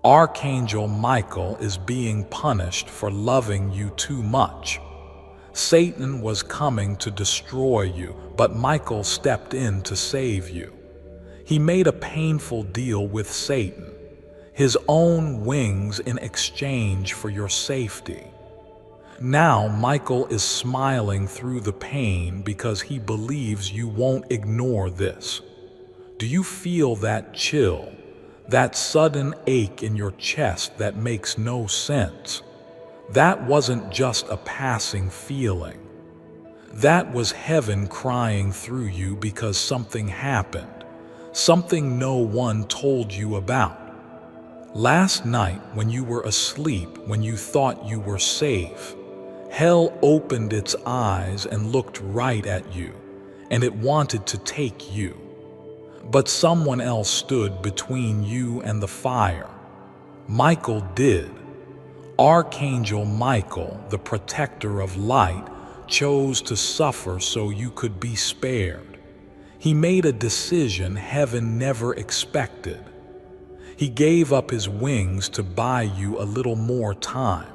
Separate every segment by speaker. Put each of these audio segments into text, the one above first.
Speaker 1: Archangel Michael is being punished for loving you too much. Satan was coming to destroy you, but Michael stepped in to save you. He made a painful deal with Satan, his own wings in exchange for your safety. Now Michael is smiling through the pain because he believes you won't ignore this. Do you feel that chill, that sudden ache in your chest that makes no sense? That wasn't just a passing feeling. That was heaven crying through you because something happened, something no one told you about. Last night, when you were asleep, when you thought you were safe, hell opened its eyes and looked right at you, and it wanted to take you. But someone else stood between you and the fire. Michael did. Archangel Michael, the protector of light, chose to suffer so you could be spared. He made a decision heaven never expected. He gave up his wings to buy you a little more time.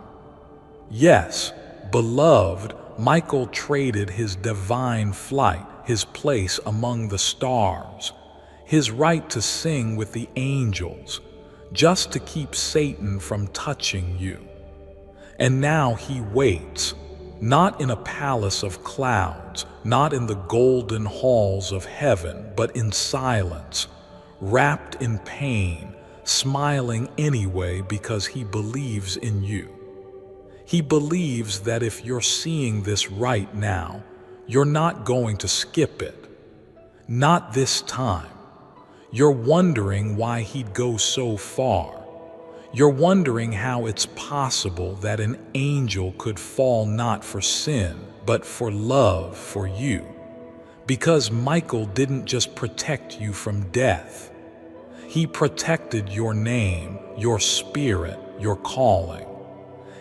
Speaker 1: Yes, beloved, Michael traded his divine flight, his place among the stars, his right to sing with the angels, just to keep Satan from touching you. And now he waits, not in a palace of clouds, not in the golden halls of heaven, but in silence, wrapped in pain, smiling anyway because he believes in you. He believes that if you're seeing this right now, you're not going to skip it. Not this time. You're wondering why he'd go so far. You're wondering how it's possible that an angel could fall not for sin, but for love for you. Because Michael didn't just protect you from death. He protected your name, your spirit, your calling.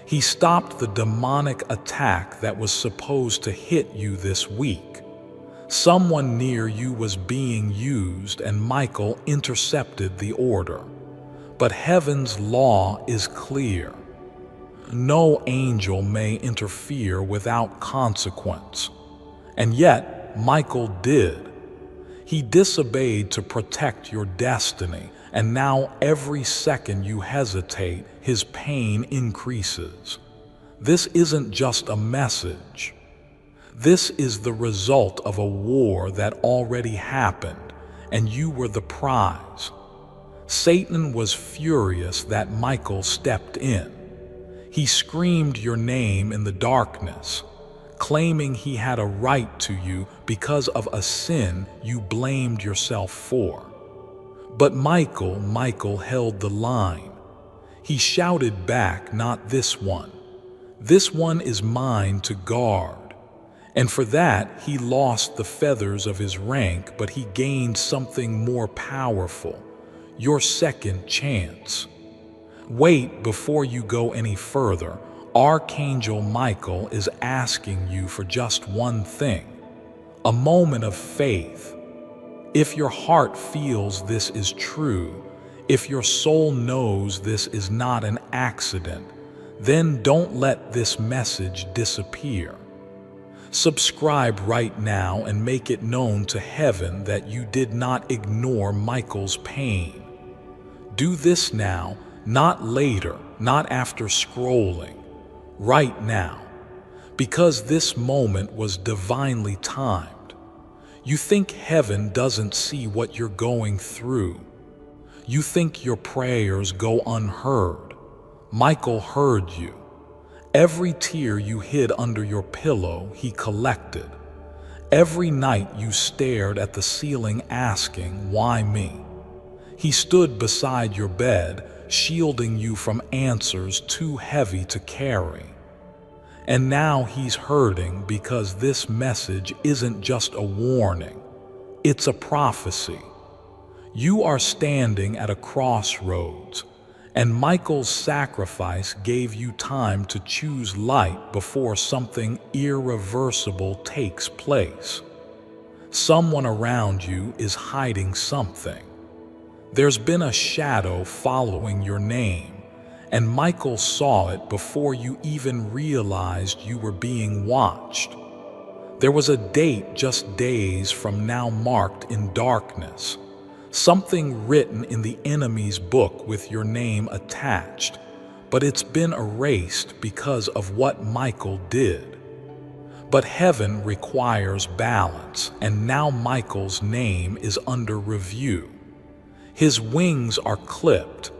Speaker 1: He stopped the demonic attack that was supposed to hit you this week. Someone near you was being used and Michael intercepted the order. But heaven's law is clear. No angel may interfere without consequence. And yet, Michael did. He disobeyed to protect your destiny, and now every second you hesitate, his pain increases. This isn't just a message. This is the result of a war that already happened, and you were the prize. Satan was furious that Michael stepped in. He screamed your name in the darkness, claiming he had a right to you because of a sin you blamed yourself for. But Michael held the line. He shouted back, "Not this one. This one is mine to guard." And for that, he lost the feathers of his rank, but he gained something more powerful. Your second chance. Wait before you go any further. Archangel Michael is asking you for just one thing, a moment of faith. If your heart feels this is true, if your soul knows this is not an accident, then don't let this message disappear. Subscribe right now and make it known to heaven that you did not ignore Michael's pain. Do this now, not later, not after scrolling. Right now, because this moment was divinely timed. You think heaven doesn't see what you're going through. You think your prayers go unheard. Michael heard you. Every tear you hid under your pillow, he collected. Every night you stared at the ceiling asking, "Why me?" He stood beside your bed, shielding you from answers too heavy to carry. And now he's hurting because this message isn't just a warning, it's a prophecy. You are standing at a crossroads, and Michael's sacrifice gave you time to choose light before something irreversible takes place. Someone around you is hiding something. There's been a shadow following your name, and Michael saw it before you even realized you were being watched. There was a date just days from now marked in darkness, something written in the enemy's book with your name attached, but it's been erased because of what Michael did. But heaven requires balance, and now Michael's name is under review. His wings are clipped,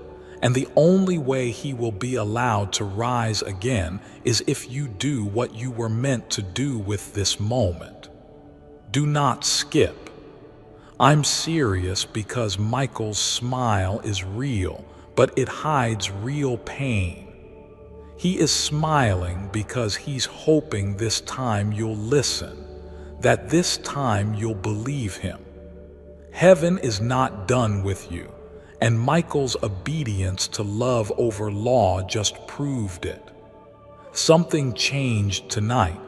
Speaker 1: and the only way he will be allowed to rise again is if you do what you were meant to do with this moment. Do not skip. I'm serious because Michael's smile is real, but it hides real pain. He is smiling because he's hoping this time you'll listen, that this time you'll believe him. Heaven is not done with you, and Michael's obedience to love over law just proved it. Something changed tonight,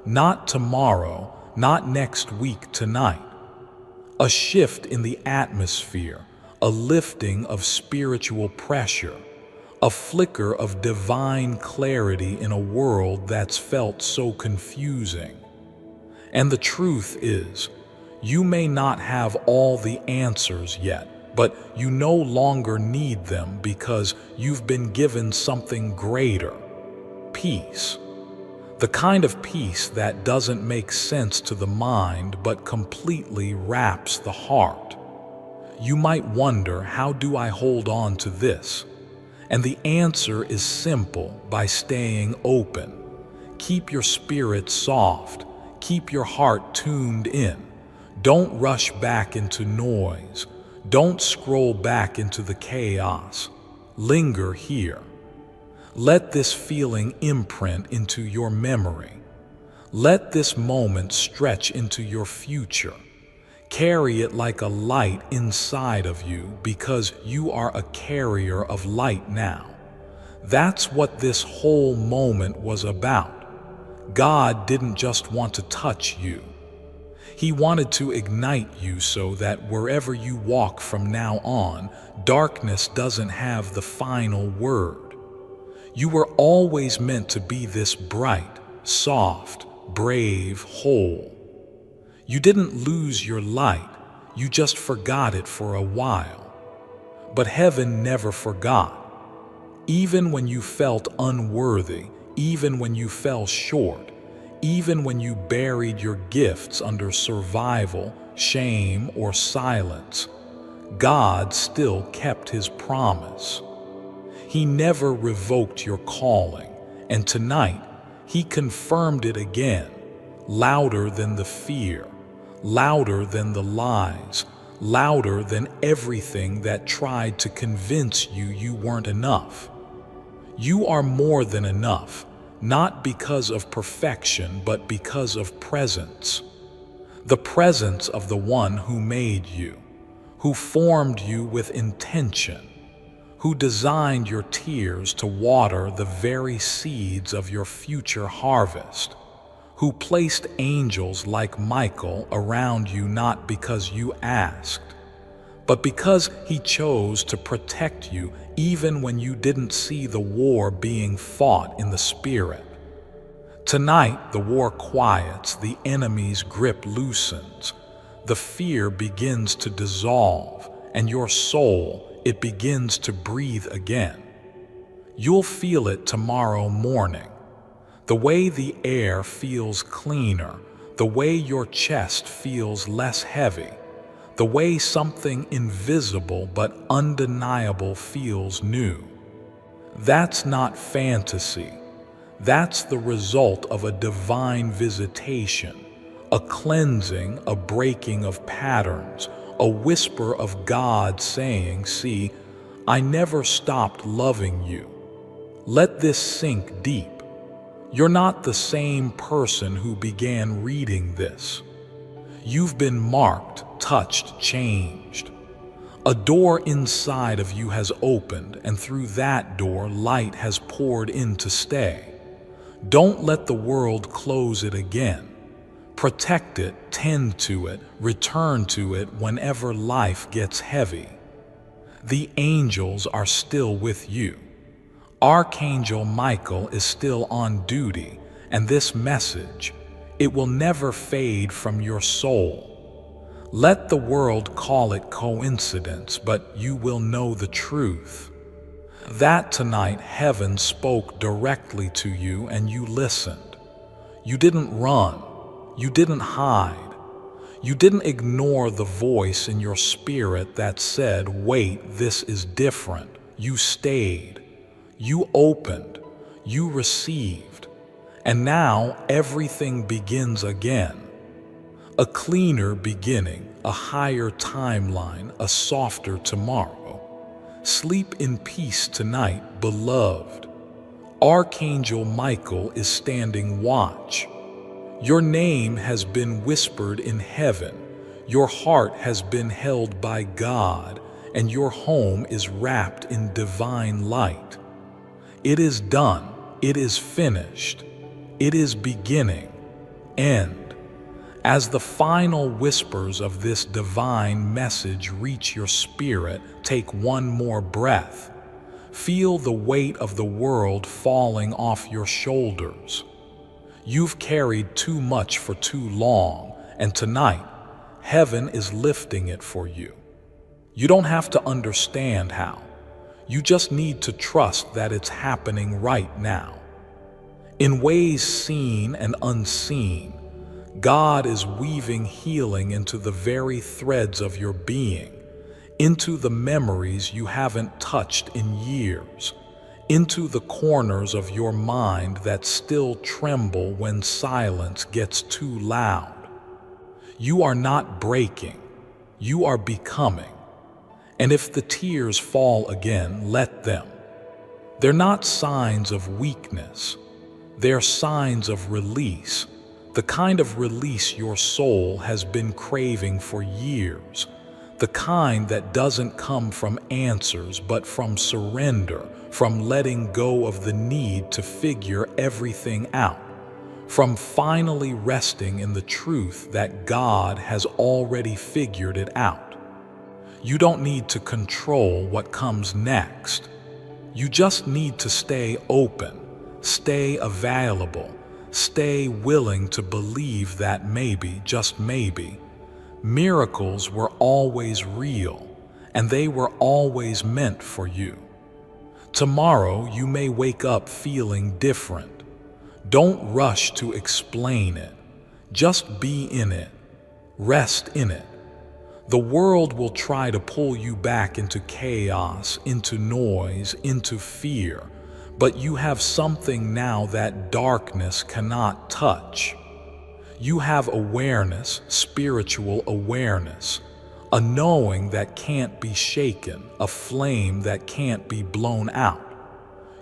Speaker 1: not tomorrow, not next week, tonight. A shift in the atmosphere, a lifting of spiritual pressure, a flicker of divine clarity in a world that's felt so confusing. And the truth is, you may not have all the answers yet, but you no longer need them because you've been given something greater: peace. The kind of peace that doesn't make sense to the mind but completely wraps the heart. You might wonder, how do I hold on to this? And the answer is simple: by staying open. Keep your spirit soft. Keep your heart tuned in. Don't rush back into noise. Don't scroll back into the chaos. Linger here. Let this feeling imprint into your memory. Let this moment stretch into your future. Carry it like a light inside of you, because you are a carrier of light now. That's what this whole moment was about. God didn't just want to touch you. He wanted to ignite you so that wherever you walk from now on, darkness doesn't have the final word. You were always meant to be this bright, soft, brave, whole. You didn't lose your light, you just forgot it for a while. But heaven never forgot. Even when you felt unworthy, even when you fell short, even when you buried your gifts under survival, shame, or silence, God still kept his promise. He never revoked your calling, and tonight he confirmed it again, louder than the fear, louder than the lies, louder than everything that tried to convince you you weren't enough. You are more than enough, not because of perfection, but because of presence. The presence of the one who made you, who formed you with intention, who designed your tears to water the very seeds of your future harvest, who placed angels like Michael around you not because you asked, but because he chose to protect you even when you didn't see the war being fought in the spirit. Tonight, the war quiets, the enemy's grip loosens, the fear begins to dissolve, and your soul, it begins to breathe again. You'll feel it tomorrow morning. The way the air feels cleaner, the way your chest feels less heavy, the way something invisible but undeniable feels new. That's not fantasy. That's the result of a divine visitation, a cleansing, a breaking of patterns, a whisper of God saying, "See, I never stopped loving you." Let this sink deep. You're not the same person who began reading this. You've been marked, touched, changed. A door inside of you has opened, and through that door, light has poured in to stay. Don't let the world close it again. Protect it, tend to it, return to it whenever life gets heavy. The angels are still with you. Archangel Michael is still on duty, and this message, it will never fade from your soul. Let the world call it coincidence, but you will know the truth. That tonight heaven spoke directly to you and you listened. You didn't run. You didn't hide. You didn't ignore the voice in your spirit that said, "Wait, this is different." You stayed. You opened. You received. And now everything begins again. A cleaner beginning, a higher timeline, a softer tomorrow. Sleep in peace tonight, beloved. Archangel Michael is standing watch. Your name has been whispered in heaven, your heart has been held by God, and your home is wrapped in divine light. It is done, it is finished, it is beginning, end. As the final whispers of this divine message reach your spirit, take one more breath. Feel the weight of the world falling off your shoulders. You've carried too much for too long, and tonight, heaven is lifting it for you. You don't have to understand how. You just need to trust that it's happening right now. In ways seen and unseen, God is weaving healing into the very threads of your being, into the memories you haven't touched in years, into the corners of your mind that still tremble when silence gets too loud. You are not breaking, you are becoming. And if the tears fall again, let them. They're not signs of weakness, they're signs of release, the kind of release your soul has been craving for years, the kind that doesn't come from answers but from surrender, from letting go of the need to figure everything out, from finally resting in the truth that God has already figured it out. You don't need to control what comes next. You just need to stay open, stay available, stay willing to believe that maybe, just maybe, miracles were always real and they were always meant for you. Tomorrow you may wake up feeling different. Don't rush to explain it. Just be in it. Rest in it. The world will try to pull you back into chaos, into noise, into fear, but you have something now that darkness cannot touch. You have awareness, spiritual awareness, a knowing that can't be shaken, a flame that can't be blown out.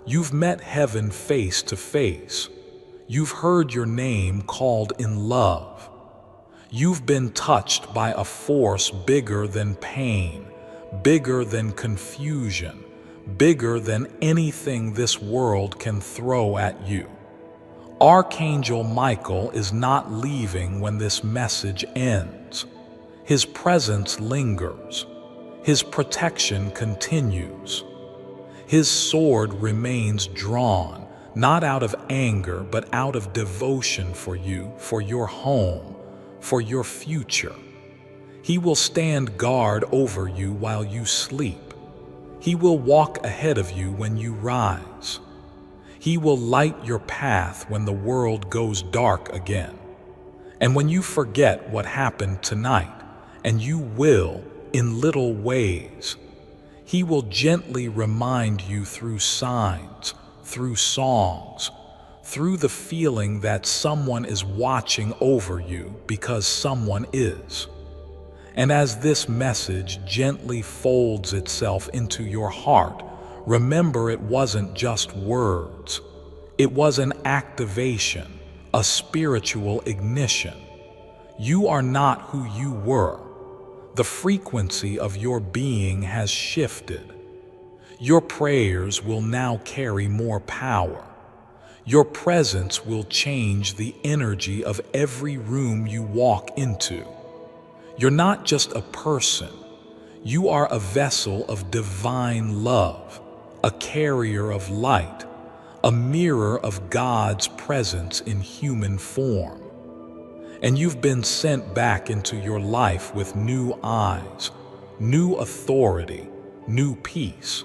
Speaker 1: You've met heaven face to face. You've heard your name called in love. You've been touched by a force bigger than pain, bigger than confusion, bigger than anything this world can throw at you. Archangel Michael is not leaving when this message ends. His presence lingers. His protection continues. His sword remains drawn, not out of anger, but out of devotion for you, for your home, for your future. He will stand guard over you while you sleep. He will walk ahead of you when you rise. He will light your path when the world goes dark again. And when you forget what happened tonight, and you will in little ways, He will gently remind you through signs, through songs, through the feeling that someone is watching over you because someone is. And as this message gently folds itself into your heart, remember it wasn't just words. It was an activation, a spiritual ignition. You are not who you were. The frequency of your being has shifted. Your prayers will now carry more power. Your presence will change the energy of every room you walk into. You're not just a person. You are a vessel of divine love, a carrier of light, a mirror of God's presence in human form. And you've been sent back into your life with new eyes, new authority, new peace.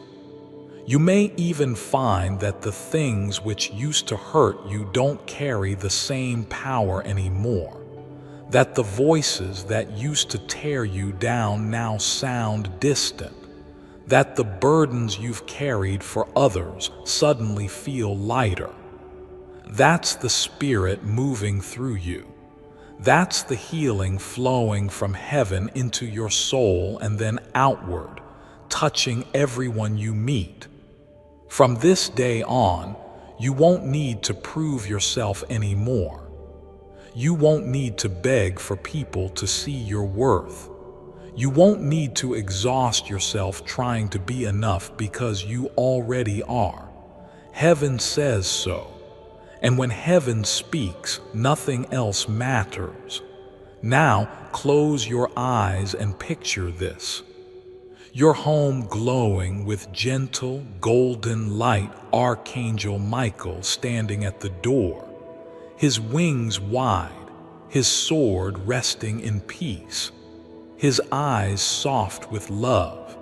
Speaker 1: You may even find that the things which used to hurt you don't carry the same power anymore, that the voices that used to tear you down now sound distant, that the burdens you've carried for others suddenly feel lighter. That's the Spirit moving through you. That's the healing flowing from heaven into your soul and then outward, touching everyone you meet. From this day on, you won't need to prove yourself anymore. You won't need to beg for people to see your worth. You won't need to exhaust yourself trying to be enough because you already are. Heaven says so. And when heaven speaks, nothing else matters. Now, close your eyes and picture this. Your home glowing with gentle, golden light, Archangel Michael standing at the door, his wings wide, his sword resting in peace, his eyes soft with love,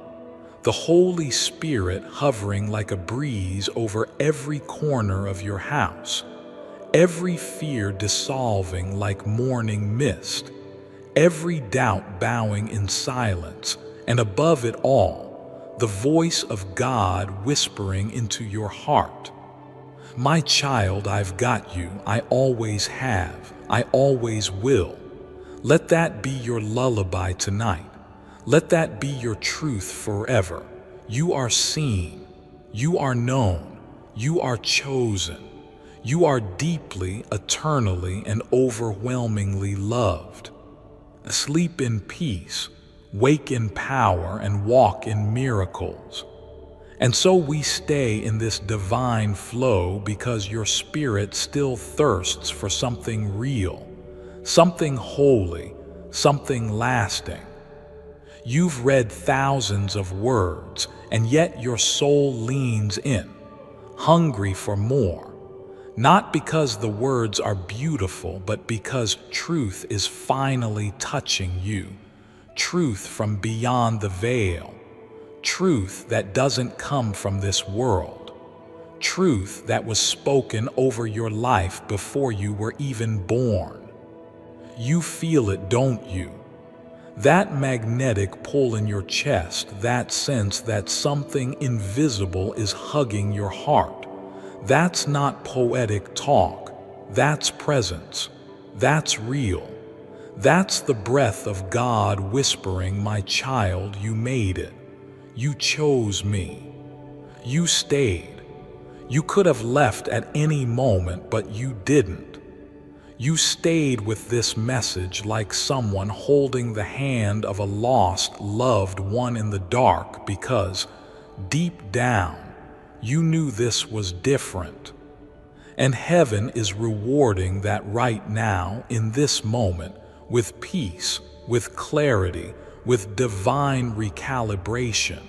Speaker 1: the Holy Spirit hovering like a breeze over every corner of your house, every fear dissolving like morning mist, every doubt bowing in silence, and above it all, the voice of God whispering into your heart. My child, I've got you. I always have. I always will. Let that be your lullaby tonight. Let that be your truth forever. You are seen. You are known. You are chosen. You are deeply, eternally, and overwhelmingly loved. Sleep in peace, wake in power, and walk in miracles. And so we stay in this divine flow because your spirit still thirsts for something real, something holy, something lasting. You've read thousands of words, and yet your soul leans in, hungry for more. Not because the words are beautiful, but because truth is finally touching you. Truth from beyond the veil. Truth that doesn't come from this world. Truth that was spoken over your life before you were even born. You feel it, don't you? That magnetic pull in your chest, that sense that something invisible is hugging your heart. That's not poetic talk. That's presence. That's real. That's the breath of God whispering, my child, you made it. You chose me. You stayed. You could have left at any moment, but you didn't. You stayed with this message like someone holding the hand of a lost, loved one in the dark because, deep down, you knew this was different. And heaven is rewarding that right now, in this moment, with peace, with clarity, with divine recalibration,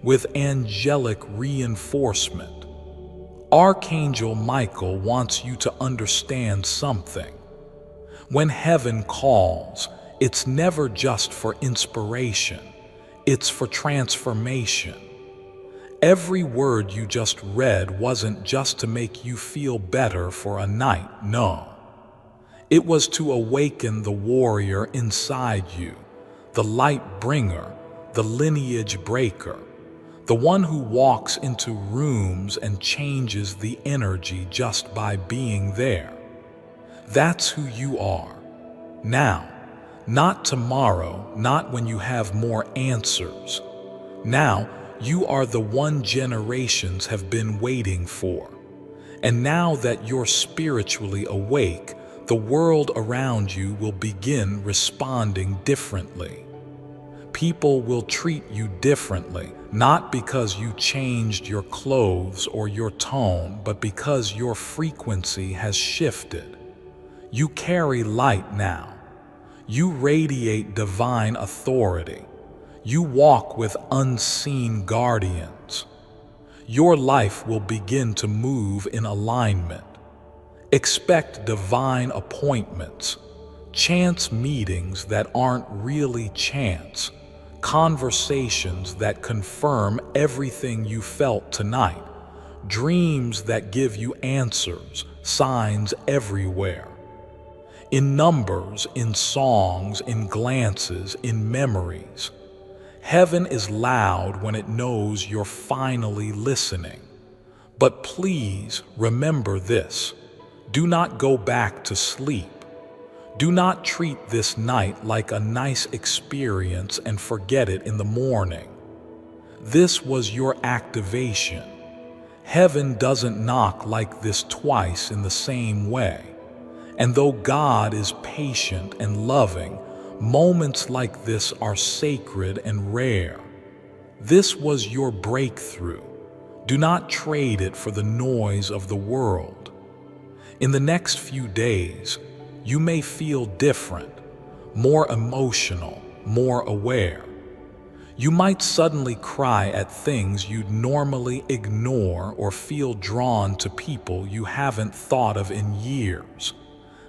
Speaker 1: with angelic reinforcement. Archangel Michael wants you to understand something. When heaven calls, it's never just for inspiration, it's for transformation. Every word you just read wasn't just to make you feel better for a night, no. It was to awaken the warrior inside you, the light bringer, the lineage breaker, the one who walks into rooms and changes the energy just by being there. That's who you are. Now, not tomorrow, not when you have more answers. Now, you are the one generations have been waiting for. And now that you're spiritually awake, the world around you will begin responding differently. People will treat you differently, not because you changed your clothes or your tone, but because your frequency has shifted. You carry light now. You radiate divine authority. You walk with unseen guardians. Your life will begin to move in alignment. Expect divine appointments, chance meetings that aren't really chance, conversations that confirm everything you felt tonight, dreams that give you answers, signs everywhere. In numbers, in songs, in glances, in memories. Heaven is loud when it knows you're finally listening. But please remember this. Do not go back to sleep. Do not treat this night like a nice experience and forget it in the morning. This was your activation. Heaven doesn't knock like this twice in the same way. And though God is patient and loving, moments like this are sacred and rare. This was your breakthrough. Do not trade it for the noise of the world. In the next few days, you may feel different, more emotional, more aware. You might suddenly cry at things you'd normally ignore or feel drawn to people you haven't thought of in years.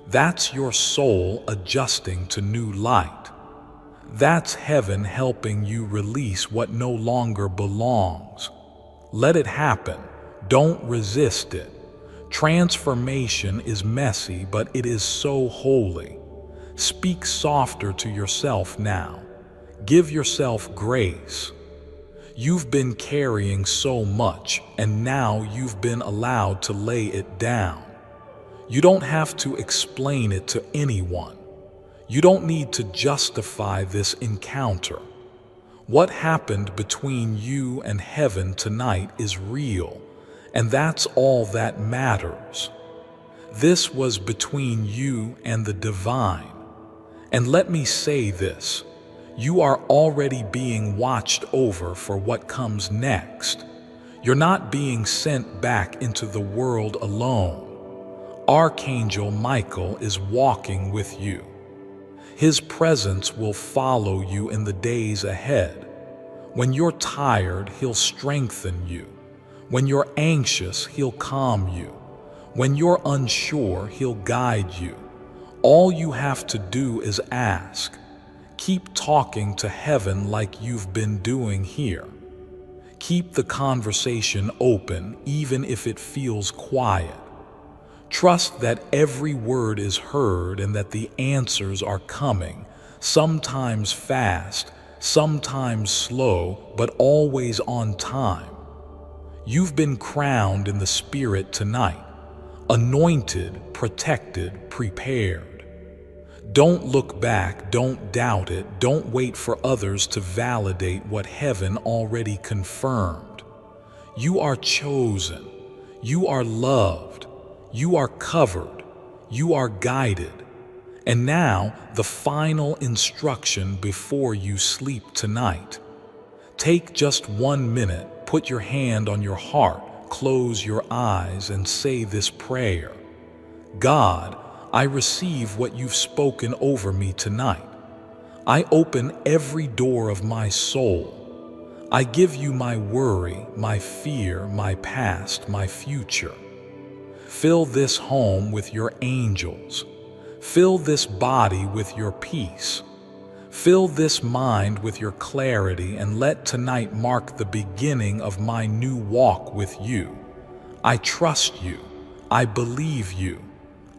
Speaker 1: That's your soul adjusting to new light. That's heaven helping you release what no longer belongs. Let it happen. Don't resist it. Transformation is messy, but it is so holy. Speak softer to yourself now. Give yourself grace. You've been carrying so much, and now you've been allowed to lay it down. You don't have to explain it to anyone. You don't need to justify this encounter. What happened between you and heaven tonight is real, and that's all that matters. This was between you and the divine. And let me say this, you are already being watched over for what comes next. You're not being sent back into the world alone. Archangel Michael is walking with you. His presence will follow you in the days ahead. When you're tired, he'll strengthen you. When you're anxious, he'll calm you. When you're unsure, he'll guide you. All you have to do is ask. Keep talking to heaven like you've been doing here. Keep the conversation open, even if it feels quiet. Trust that every word is heard and that the answers are coming, sometimes fast, sometimes slow, but always on time. You've been crowned in the Spirit tonight, anointed, protected, prepared. Don't look back, don't doubt it, don't wait for others to validate what heaven already confirmed. You are chosen, you are loved, you are covered, you are guided. And now, the final instruction before you sleep tonight. Take just 1 minute, put your hand on your heart, close your eyes, and say this prayer. God, I receive what you've spoken over me tonight. I open every door of my soul. I give you my worry, my fear, my past, my future. Fill this home with your angels. Fill this body with your peace. Fill this mind with your clarity, and let tonight mark the beginning of my new walk with you. I trust you. I believe you.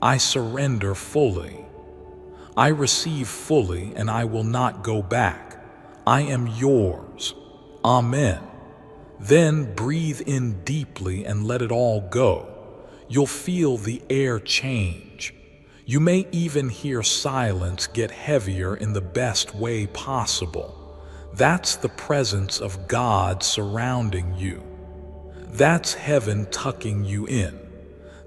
Speaker 1: I surrender fully. I receive fully, and I will not go back. I am yours. Amen. Then breathe in deeply and let it all go. You'll feel the air change. You may even hear silence get heavier in the best way possible. That's the presence of God surrounding you. That's heaven tucking you in.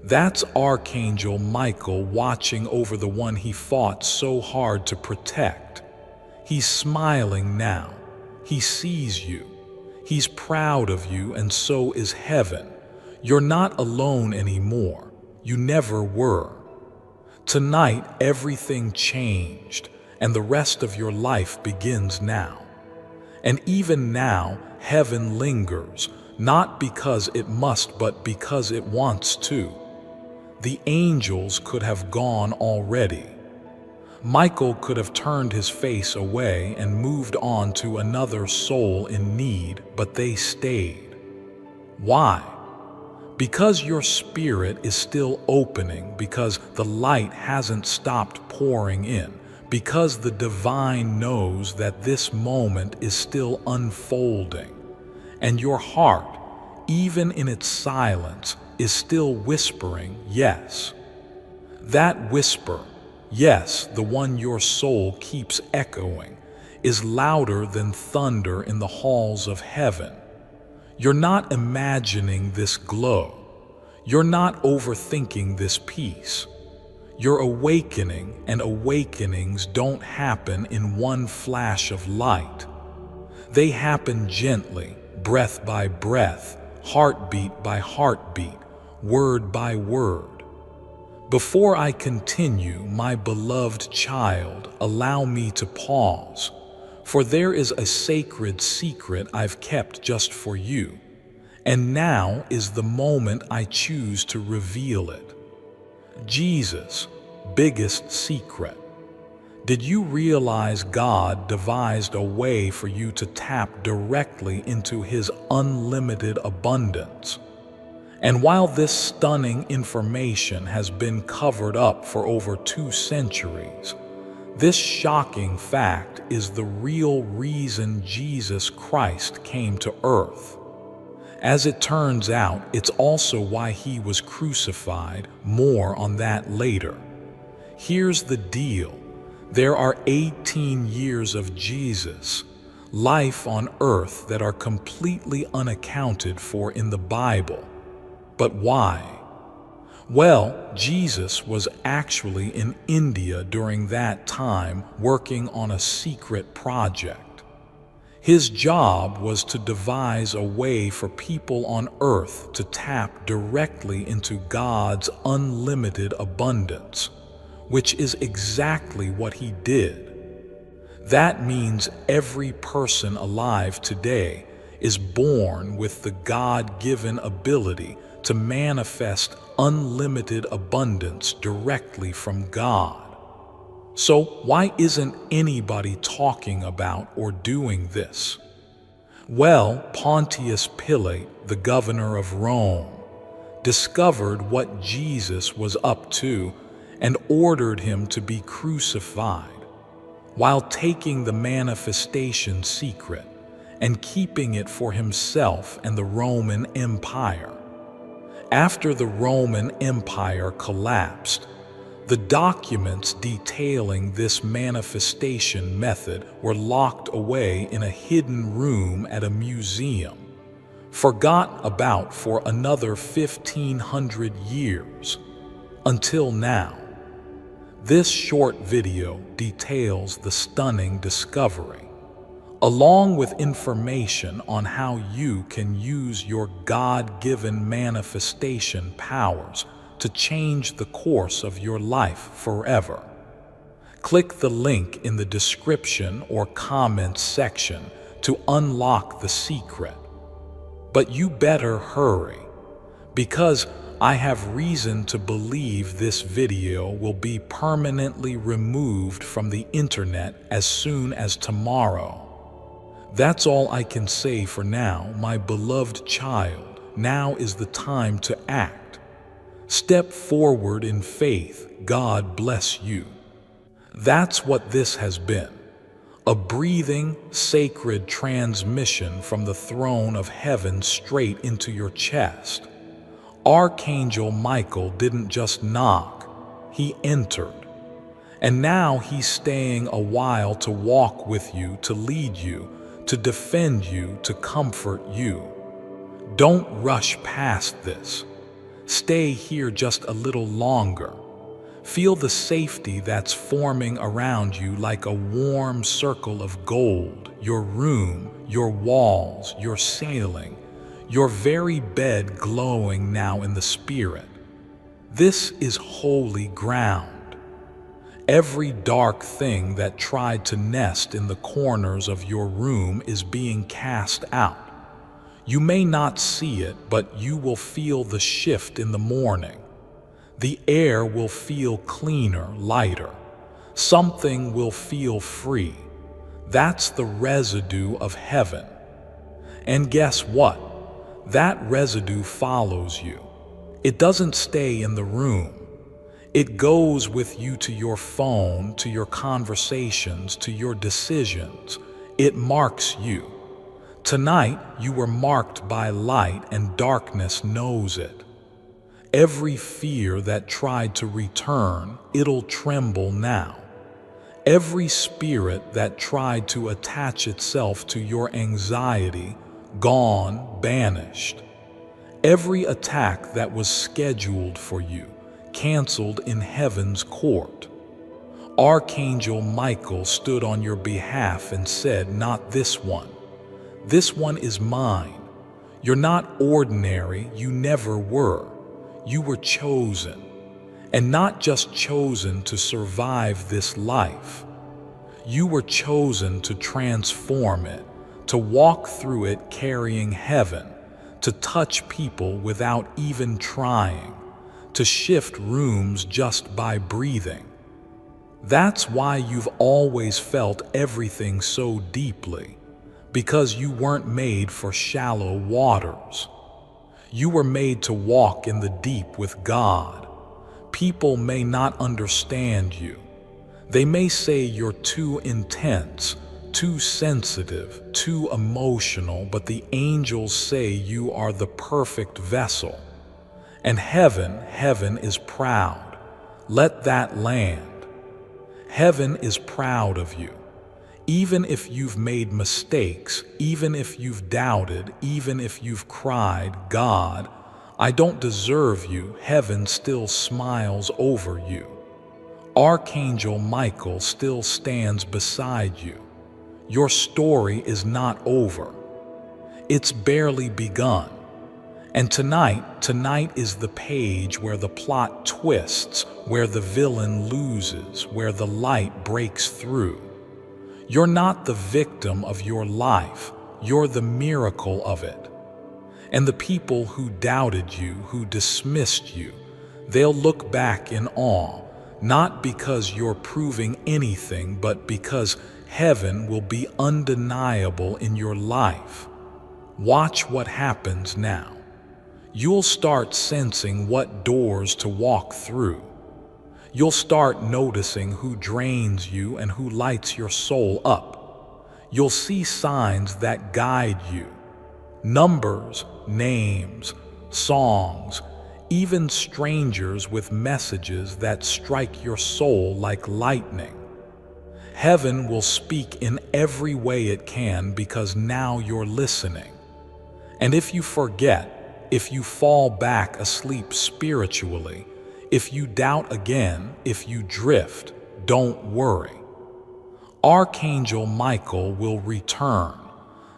Speaker 1: That's Archangel Michael watching over the one he fought so hard to protect. He's smiling now. He sees you. He's proud of you, and so is heaven. You're not alone anymore. You never were. Tonight, everything changed, and the rest of your life begins now. And even now, heaven lingers, not because it must, but because it wants to. The angels could have gone already. Michael could have turned his face away and moved on to another soul in need, but they stayed. Why? Because your spirit is still opening, because the light hasn't stopped pouring in, because the divine knows that this moment is still unfolding, and your heart, even in its silence, is still whispering yes. That whisper, yes, the one your soul keeps echoing, is louder than thunder in the halls of heaven. You're not imagining this glow. You're not overthinking this peace. You're awakening, and awakenings don't happen in one flash of light. They happen gently, breath by breath, heartbeat by heartbeat, word by word. Before I continue, my beloved child, allow me to pause, for there is a sacred secret I've kept just for you, and now is the moment I choose to reveal it. Jesus' biggest secret. Did you realize God devised a way for you to tap directly into His unlimited abundance? And while this stunning information has been covered up for over 2 centuries, this shocking fact is the real reason Jesus Christ came to earth. As it turns out, it's also why He was crucified. More on that later. Here's the deal. There are 18 years of Jesus, life on earth, that are completely unaccounted for in the Bible. But why? Well, Jesus was actually in India during that time working on a secret project. His job was to devise a way for people on earth to tap directly into God's unlimited abundance, which is exactly what He did. That means every person alive today is born with the God-given ability to manifest unlimited abundance directly from God. So why isn't anybody talking about or doing this? Well, Pontius Pilate, the governor of Rome, discovered what Jesus was up to and ordered Him to be crucified, while taking the manifestation secret and keeping it for himself and the Roman Empire. After the Roman Empire collapsed, the documents detailing this manifestation method were locked away in a hidden room at a museum, forgotten about for another 1,500 years, until now. This short video details the stunning discovery, along with information on how you can use your God-given manifestation powers to change the course of your life forever. Click the link in the description or comments section to unlock the secret. But you better hurry, because I have reason to believe this video will be permanently removed from the internet as soon as tomorrow. That's all I can say for now, my beloved child. Now is the time to act. Step forward in faith. God bless you. That's what this has been. A breathing, sacred transmission from the throne of heaven straight into your chest. Archangel Michael didn't just knock, he entered. And now he's staying a while to walk with you, to lead you, to defend you, to comfort you. Don't rush past this. Stay here just a little longer. Feel the safety that's forming around you like a warm circle of gold. Your room, your walls, your ceiling, your very bed glowing now in the spirit. This is holy ground. Every dark thing that tried to nest in the corners of your room is being cast out. You may not see it, but you will feel the shift in the morning. The air will feel cleaner, lighter. Something will feel free. That's the residue of heaven. And guess what? That residue follows you. It doesn't stay in the room. It goes with you to your phone, to your conversations, to your decisions. It marks you. Tonight, you were marked by light, and darkness knows it. Every fear that tried to return, it'll tremble now. Every spirit that tried to attach itself to your anxiety, gone, banished. Every attack that was scheduled for you, canceled in heaven's court. Archangel Michael stood on your behalf and said, "Not this one. This one is mine. You're not ordinary, you never were. You were chosen. And not just chosen to survive this life. You were chosen to transform it, to walk through it carrying heaven, to touch people without even trying, to shift rooms just by breathing. That's why you've always felt everything so deeply, because you weren't made for shallow waters. You were made to walk in the deep with God. People may not understand you. They may say you're too intense, too sensitive, too emotional, but the angels say you are the perfect vessel. And heaven is proud. Let that land. Heaven is proud of you. Even if you've made mistakes, even if you've doubted, even if you've cried, "God, I don't deserve you," heaven still smiles over you. Archangel Michael still stands beside you. Your story is not over. It's barely begun. And tonight is the page where the plot twists, where the villain loses, where the light breaks through. You're not the victim of your life, you're the miracle of it. And the people who doubted you, who dismissed you, they'll look back in awe, not because you're proving anything, but because heaven will be undeniable in your life. Watch what happens now. You'll start sensing what doors to walk through. You'll start noticing who drains you and who lights your soul up. You'll see signs that guide you. Numbers, names, songs, even strangers with messages that strike your soul like lightning. Heaven will speak in every way it can because now you're listening. And if you forget, if you fall back asleep spiritually, if you doubt again, if you drift, don't worry. Archangel Michael will return,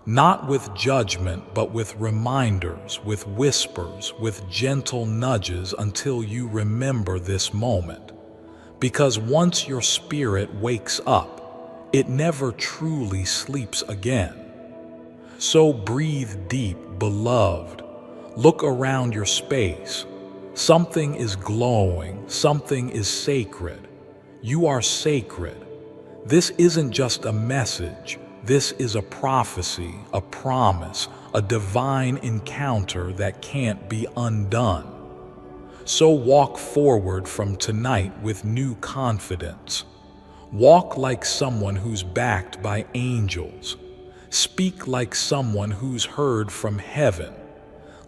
Speaker 1: not with judgment, but with reminders, with whispers, with gentle nudges until you remember this moment. Because once your spirit wakes up, it never truly sleeps again. So breathe deep, beloved. Look around your space. Something is glowing, something is sacred. You are sacred. This isn't just a message. This is a prophecy, a promise, a divine encounter that can't be undone. So walk forward from tonight with new confidence. Walk like someone who's backed by angels. Speak like someone who's heard from heaven.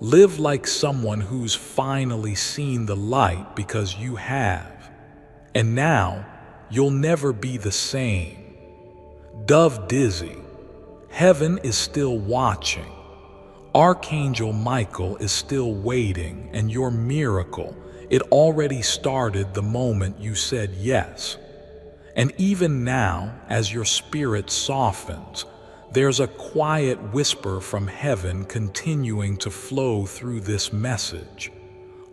Speaker 1: Live like someone who's finally seen the light because you have. And now, you'll never be the same. Dove dizzy. Heaven is still watching. Archangel Michael is still waiting, and your miracle, it already started the moment you said yes. And even now, as your spirit softens, there's a quiet whisper from heaven continuing to flow through this message.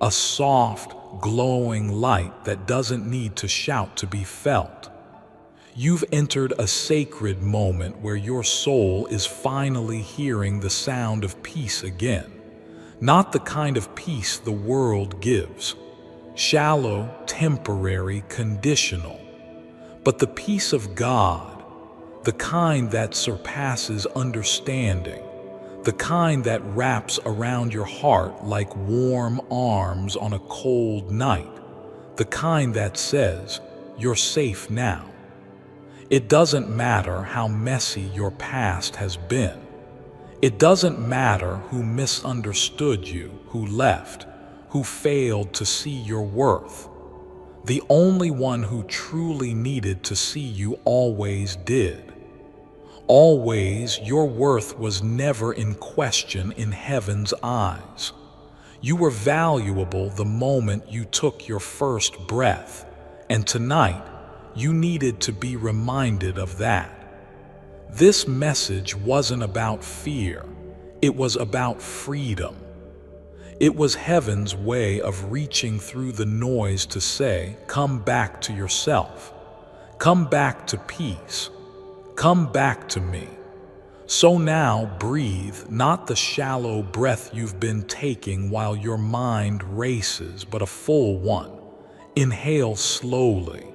Speaker 1: a soft, glowing light that doesn't need to shout to be felt. You've entered a sacred moment where your soul is finally hearing the sound of peace again. Not the kind of peace the world gives, shallow, temporary, conditional, but the peace of God, the kind that surpasses understanding, the kind that wraps around your heart like warm arms on a cold night, the kind that says, "You're safe now." It doesn't matter how messy your past has been. It doesn't matter who misunderstood you, who left, who failed to see your worth. The only one who truly needed to see you always did. Always, your worth was never in question in heaven's eyes. You were valuable the moment you took your first breath, and tonight, you needed to be reminded of that. This message wasn't about fear, it was about freedom. It was heaven's way of reaching through the noise to say, "Come back to yourself. Come back to peace. Come back to me." So now breathe, not the shallow breath you've been taking while your mind races, but a full one. Inhale slowly.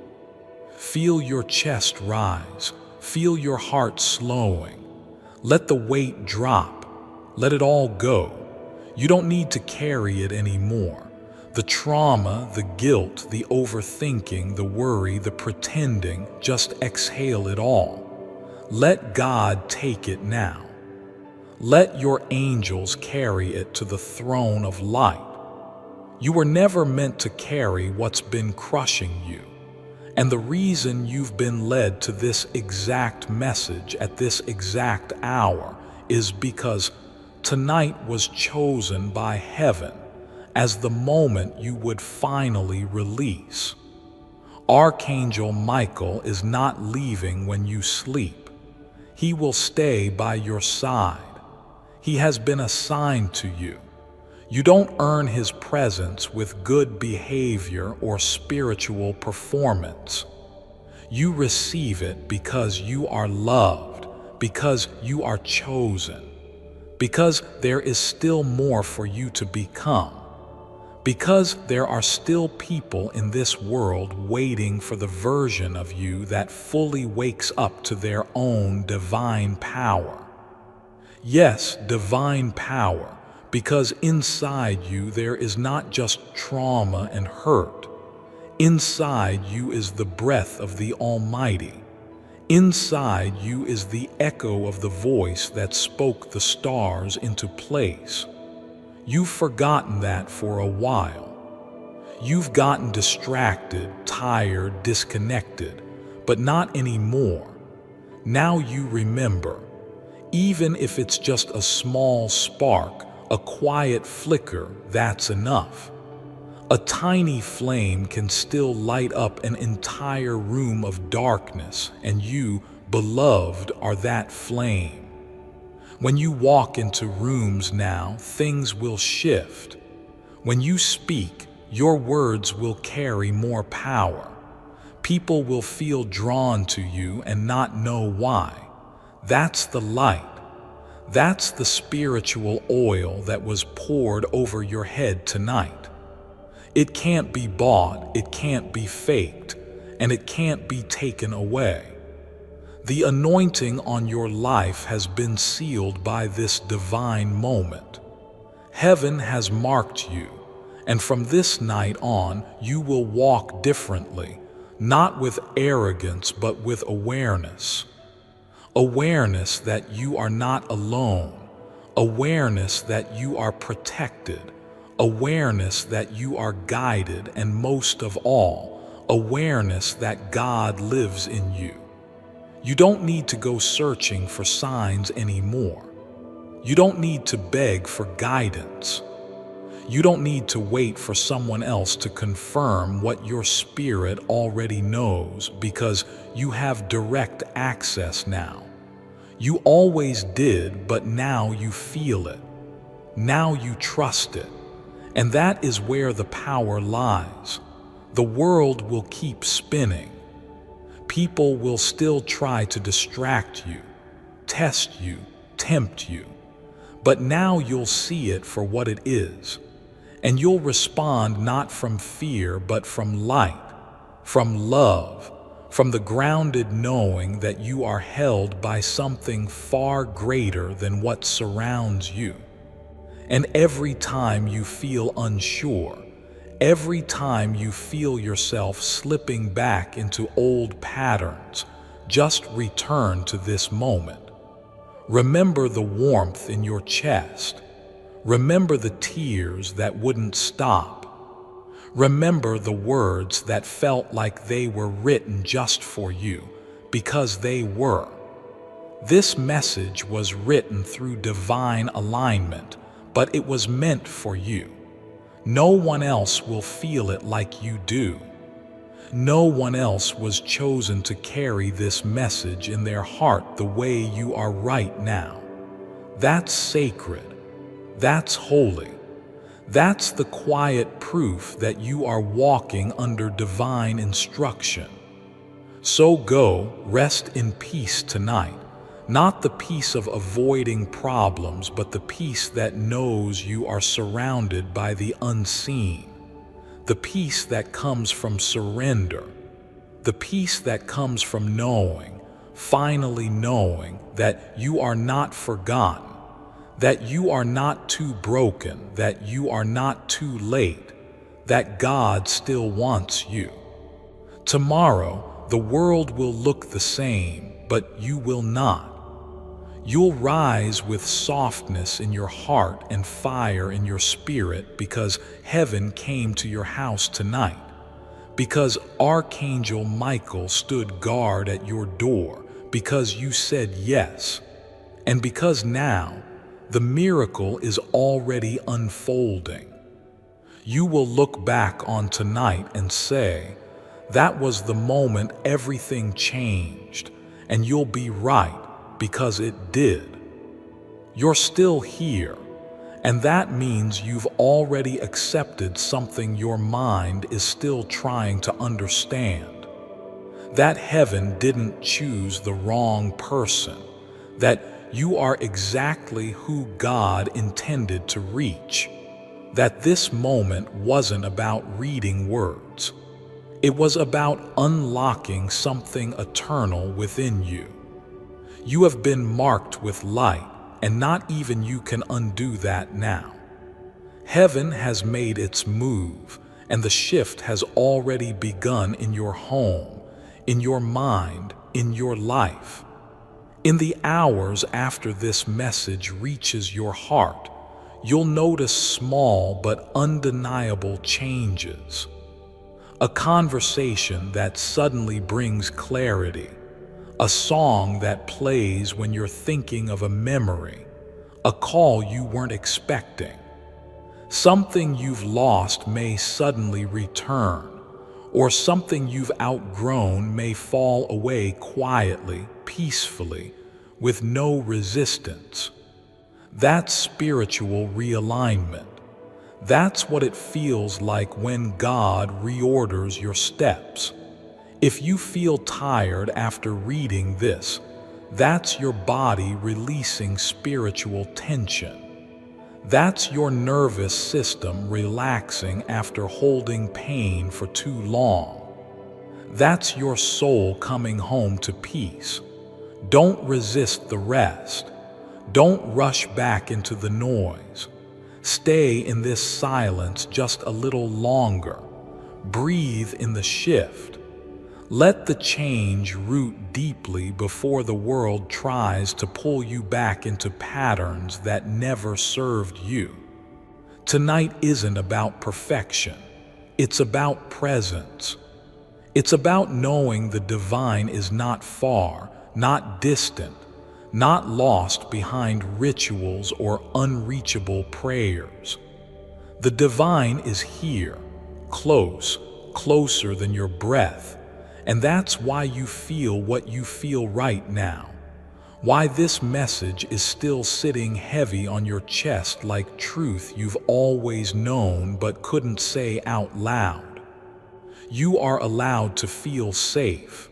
Speaker 1: Feel your chest rise. Feel your heart slowing. Let the weight drop. Let it all go. You don't need to carry it anymore. The trauma, the guilt, the overthinking, the worry, the pretending, just exhale it all. Let God take it now. Let your angels carry it to the throne of light. You were never meant to carry what's been crushing you. And the reason you've been led to this exact message at this exact hour is because tonight was chosen by heaven as the moment you would finally release. Archangel Michael is not leaving when you sleep. He will stay by your side. He has been assigned to you. You don't earn his presence with good behavior or spiritual performance. You receive it because you are loved, because you are chosen, because there is still more for you to become, because there are still people in this world waiting for the version of you that fully wakes up to their own divine power. Yes, divine power. Because inside you there is not just trauma and hurt. Inside you is the breath of the Almighty. Inside you is the echo of the voice that spoke the stars into place. You've forgotten that for a while. You've gotten distracted, tired, disconnected, but not anymore. Now you remember, even if it's just a small spark, a quiet flicker, that's enough. A tiny flame can still light up an entire room of darkness, and you, beloved, are that flame. When you walk into rooms now, things will shift. When you speak, your words will carry more power. People will feel drawn to you and not know why. That's the light. That's the spiritual oil that was poured over your head tonight. It can't be bought, it can't be faked, and it can't be taken away. The anointing on your life has been sealed by this divine moment. Heaven has marked you, and from this night on, you will walk differently, not with arrogance, but with awareness. Awareness that you are not alone. Awareness that you are protected. Awareness that you are guided, and most of all, awareness that God lives in you. You don't need to go searching for signs anymore. You don't need to beg for guidance. You don't need to wait for someone else to confirm what your spirit already knows, because you have direct access now. You always did, but now you feel it. Now you trust it. And that is where the power lies. The world will keep spinning. People will still try to distract you, test you, tempt you. But now you'll see it for what it is. And you'll respond not from fear, but from light, from love, from the grounded knowing that you are held by something far greater than what surrounds you. And every time you feel unsure, every time you feel yourself slipping back into old patterns, just return to this moment. Remember the warmth in your chest. Remember the tears that wouldn't stop. Remember the words that felt like they were written just for you, because they were. This message was written through divine alignment, but it was meant for you. No one else will feel it like you do. No one else was chosen to carry this message in their heart the way you are right now. That's sacred. That's holy. That's the quiet proof that you are walking under divine instruction. So go, rest in peace tonight. Not the peace of avoiding problems, but the peace that knows you are surrounded by the unseen. The peace that comes from surrender. The peace that comes from knowing, finally knowing, that you are not forgotten, that you are not too broken, that you are not too late, that God still wants you. Tomorrow, the world will look the same, but you will not. You'll rise with softness in your heart and fire in your spirit because heaven came to your house tonight, because Archangel Michael stood guard at your door, because you said yes, and because now the miracle is already unfolding. You will look back on tonight and say, that was the moment everything changed, and you'll be right because it did. You're still here, and that means you've already accepted something your mind is still trying to understand. That heaven didn't choose the wrong person, that you are exactly who God intended to reach, that this moment wasn't about reading words. It was about unlocking something eternal within you. You have been marked with light, and not even you can undo that now. Heaven has made its move, and the shift has already begun in your home, in your mind, in your life. In the hours after this message reaches your heart, you'll notice small but undeniable changes. A conversation that suddenly brings clarity, a song that plays when you're thinking of a memory, a call you weren't expecting. Something you've lost may suddenly return, or something you've outgrown may fall away quietly, peacefully, with no resistance. That's spiritual realignment. That's what it feels like when God reorders your steps. If you feel tired after reading this, that's your body releasing spiritual tension. That's your nervous system relaxing after holding pain for too long. That's your soul coming home to peace. Don't resist the rest. Don't rush back into the noise. Stay in this silence just a little longer. Breathe in the shift. Let the change root deeply before the world tries to pull you back into patterns that never served you. Tonight isn't about perfection. It's about presence. It's about knowing the divine is not far, not distant, not lost behind rituals or unreachable prayers. The divine is here, close, closer than your breath. And that's why you feel what you feel right now. why this message is still sitting heavy on your chest like truth you've always known but couldn't say out loud. You are allowed to feel safe.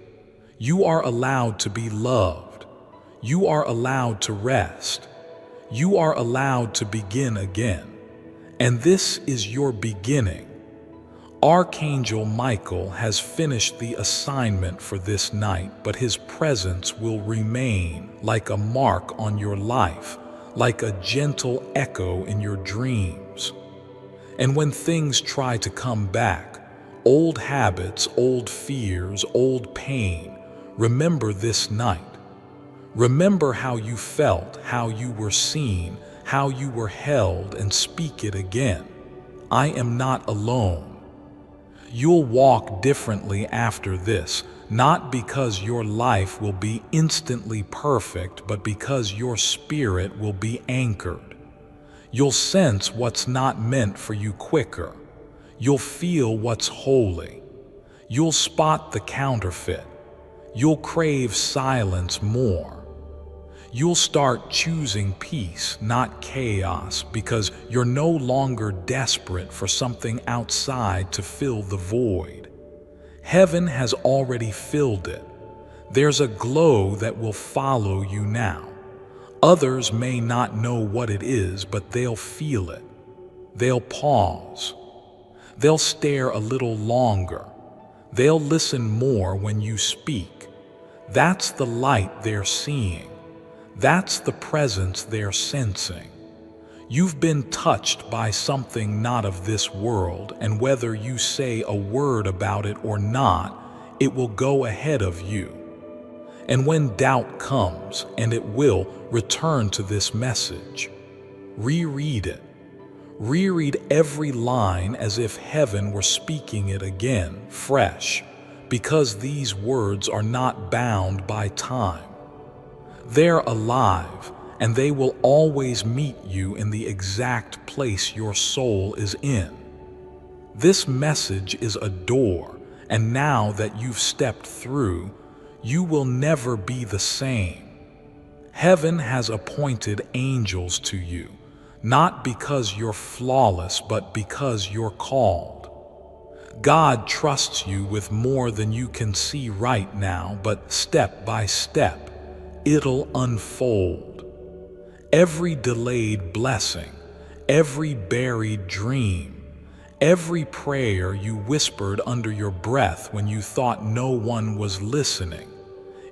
Speaker 1: You are allowed to be loved. You are allowed to rest. You are allowed to begin again. And this is your beginning. Archangel Michael has finished the assignment for this night, but his presence will remain like a mark on your life, like a gentle echo in your dreams. And when things try to come back, old habits, old fears, old pain, remember this night. Remember how you felt, how you were seen, how you were held, and speak it again. I am not alone. You'll walk differently after this, not because your life will be instantly perfect, but because your spirit will be anchored. You'll sense what's not meant for you quicker. You'll feel what's holy. You'll spot the counterfeit. You'll crave silence more. You'll start choosing peace, not chaos, because you're no longer desperate for something outside to fill the void. Heaven has already filled it. There's a glow that will follow you now. Others may not know what it is, but they'll feel it. They'll pause. They'll stare a little longer. They'll listen more when you speak. That's the light they're seeing. That's the presence they're sensing. You've been touched by something not of this world, and whether you say a word about it or not, it will go ahead of you. And when doubt comes, and it will, return to this message. Reread it. Reread every line as if heaven were speaking it again, fresh, because these words are not bound by time. They're alive, and they will always meet you in the exact place your soul is in. This message is a door, and now that you've stepped through, you will never be the same. Heaven has appointed angels to you, not because you're flawless, but because you're called. God trusts you with more than you can see right now, but step by step, it'll unfold. Every delayed blessing, every buried dream, every prayer you whispered under your breath when you thought no one was listening,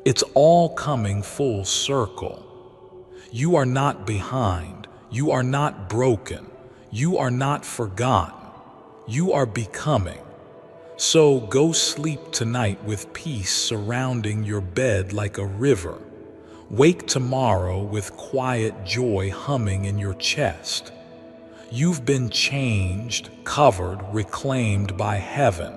Speaker 1: it's all coming full circle. You are not behind. You are not broken. You are not forgotten. You are becoming. So go sleep tonight with peace surrounding your bed like a river. Wake tomorrow with quiet joy humming in your chest. You've been changed, covered, reclaimed by heaven.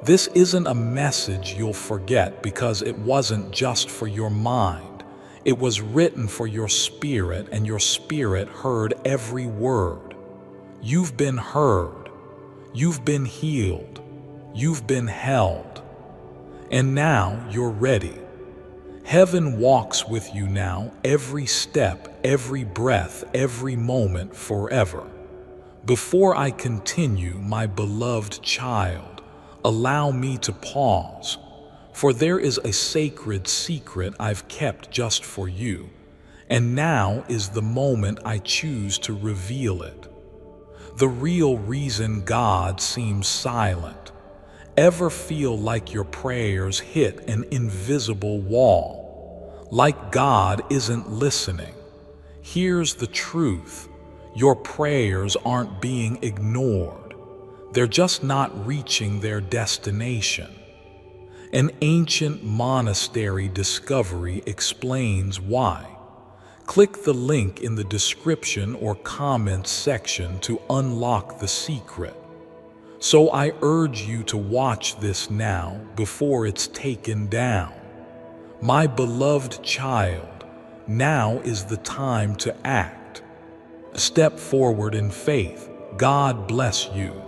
Speaker 1: This isn't a message you'll forget because it wasn't just for your mind. It was written for your spirit, and your spirit heard every word. You've been heard. You've been healed. You've been held. And now you're ready. Heaven walks with you now, every step, every breath, every moment, forever. Before I continue, my beloved child, allow me to pause, for there is a sacred secret I've kept just for you, and now is the moment I choose to reveal it. The real reason God seems silent. Ever feel like your prayers hit an invisible wall? Like God isn't listening? Here's the truth. Your prayers aren't being ignored. They're just not reaching their destination. An ancient monastery discovery explains why. Click the link in the description or comments section to unlock the secret. So I urge you to watch this now before it's taken down. My beloved child, now is the time to act. Step forward in faith. God bless you.